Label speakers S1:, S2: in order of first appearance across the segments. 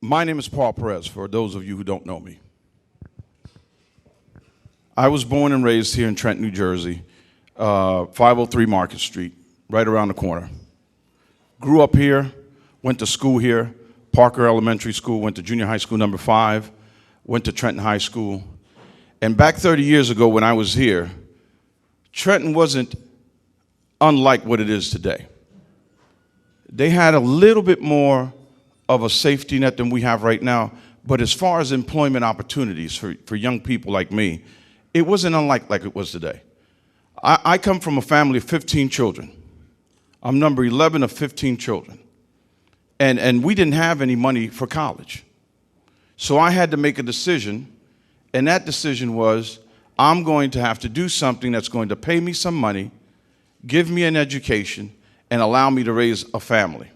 S1: My name is Paul Perez, for those of you who don't know me. I was born and raised here in Trenton, New Jersey, 503 Market Street, right around the corner. Grew up here, went to school here, Parker Elementary School, went to junior high school number 5, went to Trenton High School. And back 30 years ago when I was here, Trenton wasn't unlike what it is today. They had a little bit more of a safety net than we have right now, but as far as employment opportunities for young people like me, it wasn't unlike like it was today. I come from a family of 15 children. I'm number 11 of 15 children. And we didn't have any money for college. So I had to make a decision, and that decision was, I'm going to have to do something that's going to pay me some money, give me an education, and allow me to raise a family.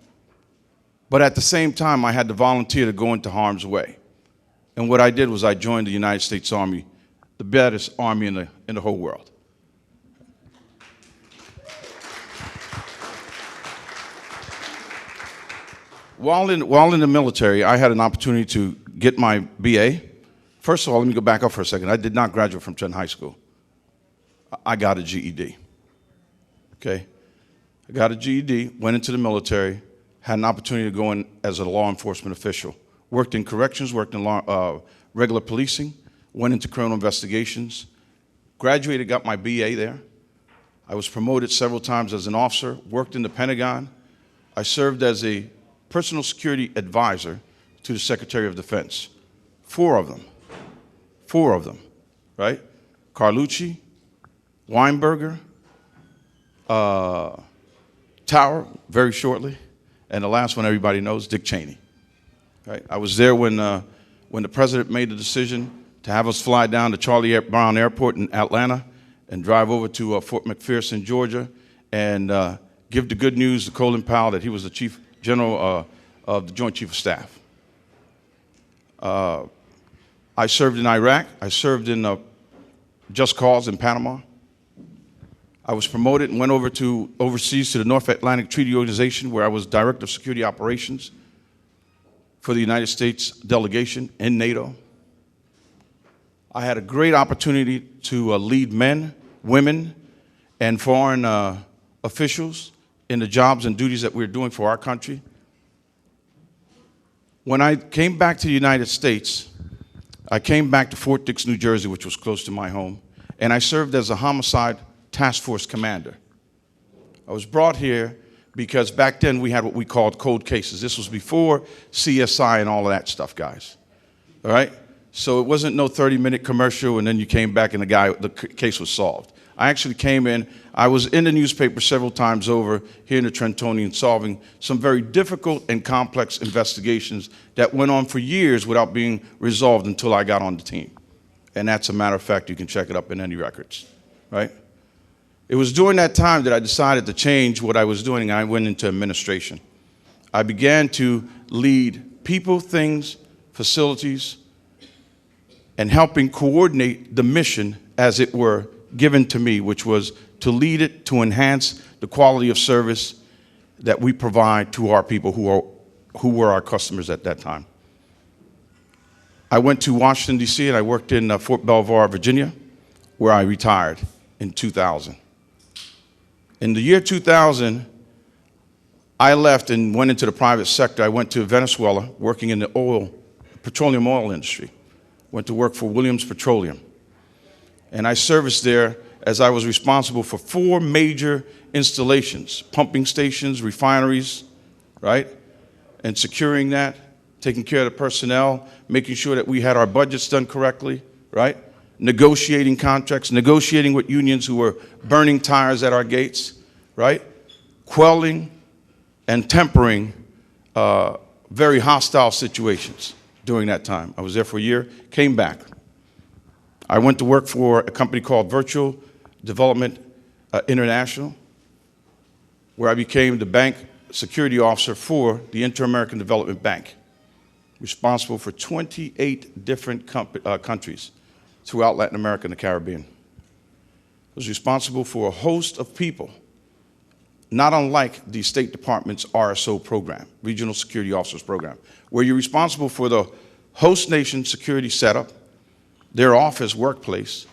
S1: But at the same time, I had to volunteer to go into harm's way. And what I did was I joined the United States Army, the baddest army in the whole world. While in the military, I had an opportunity to get my BA. First of all, let me go back up for a second. I did not graduate from Trenton High School. I got a GED. Okay? I got a GED, went into the military, had an opportunity to go in as a law enforcement official. Worked in corrections, worked in regular policing, went into criminal investigations, graduated, got my BA there. I was promoted several times as an officer, worked in the Pentagon. I served as a personal security advisor to the Secretary of Defense. 4 of them, right? Carlucci, Weinberger, Tower, very shortly, and the last one everybody knows, Dick Cheney. Right? I was there when the president made the decision to have us fly down to Charlie Brown Airport in Atlanta and drive over to Fort McPherson, Georgia, and give the good news to Colin Powell that he was the Chief General of the Joint Chief of Staff. I served in Iraq. I served in Just Cause in Panama. I was promoted and went overseas to the North Atlantic Treaty Organization, where I was Director of Security Operations for the United States delegation in NATO. I had a great opportunity to lead men, women, and foreign officials in the jobs and duties that we're doing for our country. When I came back to the United States, I came back to Fort Dix, New Jersey, which was close to my home, and I served as a homicide task force commander. I was brought here because back then we had what we called cold cases. This was before CSI and all of that stuff, guys. All right? So it wasn't no 30-minute commercial and then you came back and the case was solved. I actually came in, I was in the newspaper several times over here in the Trentonian solving some very difficult and complex investigations that went on for years without being resolved until I got on the team. And that's a matter of fact, you can check it up in any records, right? It was during that time that I decided to change what I was doing, and I went into administration. I began to lead people, things, facilities, and helping coordinate the mission, as it were, given to me, which was to lead it to enhance the quality of service that we provide to our people who were our customers at that time. I went to Washington, D.C., and I worked in Fort Belvoir, Virginia, where I retired in 2000. In the year 2000, I left and went into the private sector. I went to Venezuela, working in the petroleum oil industry. Went to work for Williams Petroleum. And I serviced there as I was responsible for 4 major installations, pumping stations, refineries, right? And securing that, taking care of the personnel, making sure that we had our budgets done correctly, right? Negotiating contracts, negotiating with unions who were burning tires at our gates, right? Quelling and tempering very hostile situations during that time. I was there for a year, came back. I went to work for a company called Virtual Development International, where I became the bank security officer for the Inter-American Development Bank, responsible for 28 different countries throughout Latin America and the Caribbean. I was responsible for a host of people not unlike the State Department's RSO program, Regional Security Officers Program, where you're responsible for the host nation security setup, their office, workplace,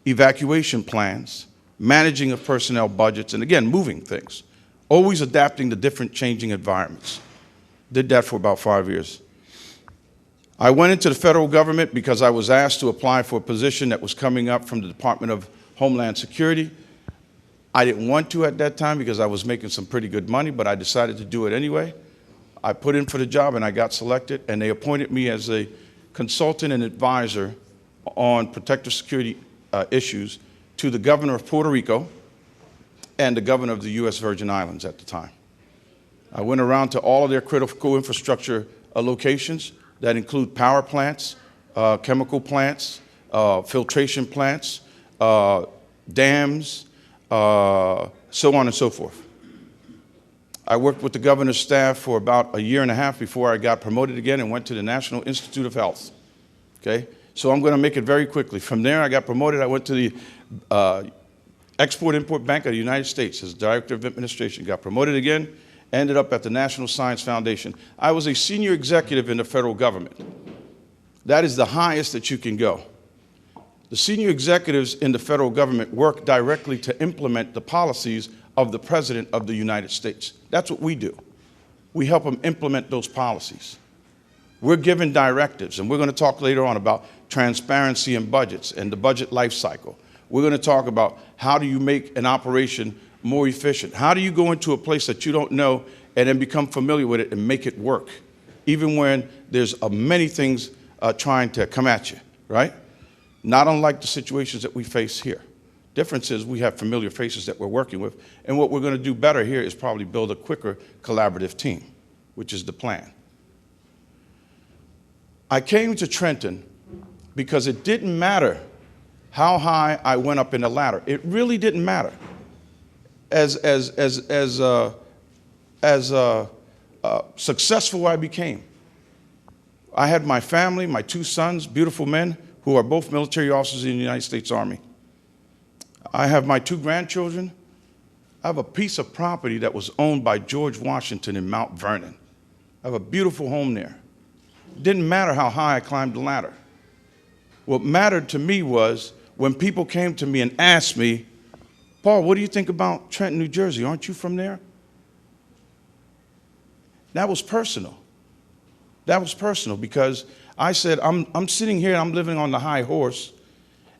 S1: evacuation plans, managing of personnel budgets, and again, moving things, always adapting to different changing environments. Did that for about 5 years. I went into the federal government because I was asked to apply for a position that was coming up from the Department of Homeland Security. I didn't want to at that time because I was making some pretty good money, but I decided to do it anyway. I put in for the job and I got selected, and they appointed me as a consultant and advisor on protective security issues to the governor of Puerto Rico and the governor of the U.S. Virgin Islands at the time. I went around to all of their critical infrastructure locations that include power plants, chemical plants, filtration plants, dams, so on and so forth. I worked with the governor's staff for about a year and a half before I got promoted again and went to the National Institute of Health. Okay? So I'm going to make it very quickly. From there, I got promoted. I went to the Export-Import Bank of the United States as Director of Administration. Got promoted again, ended up at the National Science Foundation. I was a senior executive in the federal government. That is the highest that you can go. The senior executives in the federal government work directly to implement the policies of the President of the United States. That's what we do. We help them implement those policies. We're given directives, and we're going to talk later on about transparency in budgets and the budget life cycle. We're going to talk about how do you make an operation more efficient? How do you go into a place that you don't know and then become familiar with it and make it work, even when there's many things trying to come at you, right? Not unlike the situations that we face here. Difference is we have familiar faces that we're working with, and what we're going to do better here is probably build a quicker collaborative team, which is the plan. I came to Trenton because it didn't matter how high I went up in the ladder. It really didn't matter. As successful I became, I had my family, my 2 sons, beautiful men, who are both military officers in the United States Army. I have my 2 grandchildren. I have a piece of property that was owned by George Washington in Mount Vernon. I have a beautiful home there. It didn't matter how high I climbed the ladder. What mattered to me was when people came to me and asked me, Paul, what do you think about Trenton, New Jersey? Aren't you from there? That was personal. That was personal because I said, I'm sitting here, I'm living on the high horse,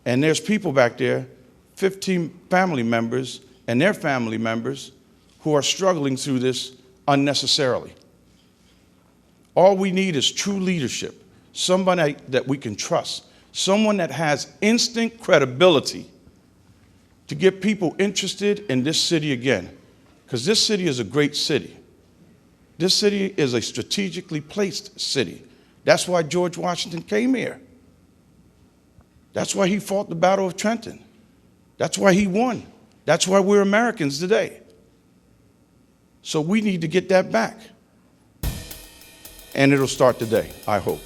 S1: and there's people back there, 15 family members and their family members, who are struggling through this unnecessarily. All we need is true leadership, somebody that we can trust, someone that has instant credibility to get people interested in this city again, because this city is a great city. This city is a strategically placed city. That's why George Washington came here. That's why he fought the Battle of Trenton. That's why he won. That's why we're Americans today. So we need to get that back. And it'll start today, I hope.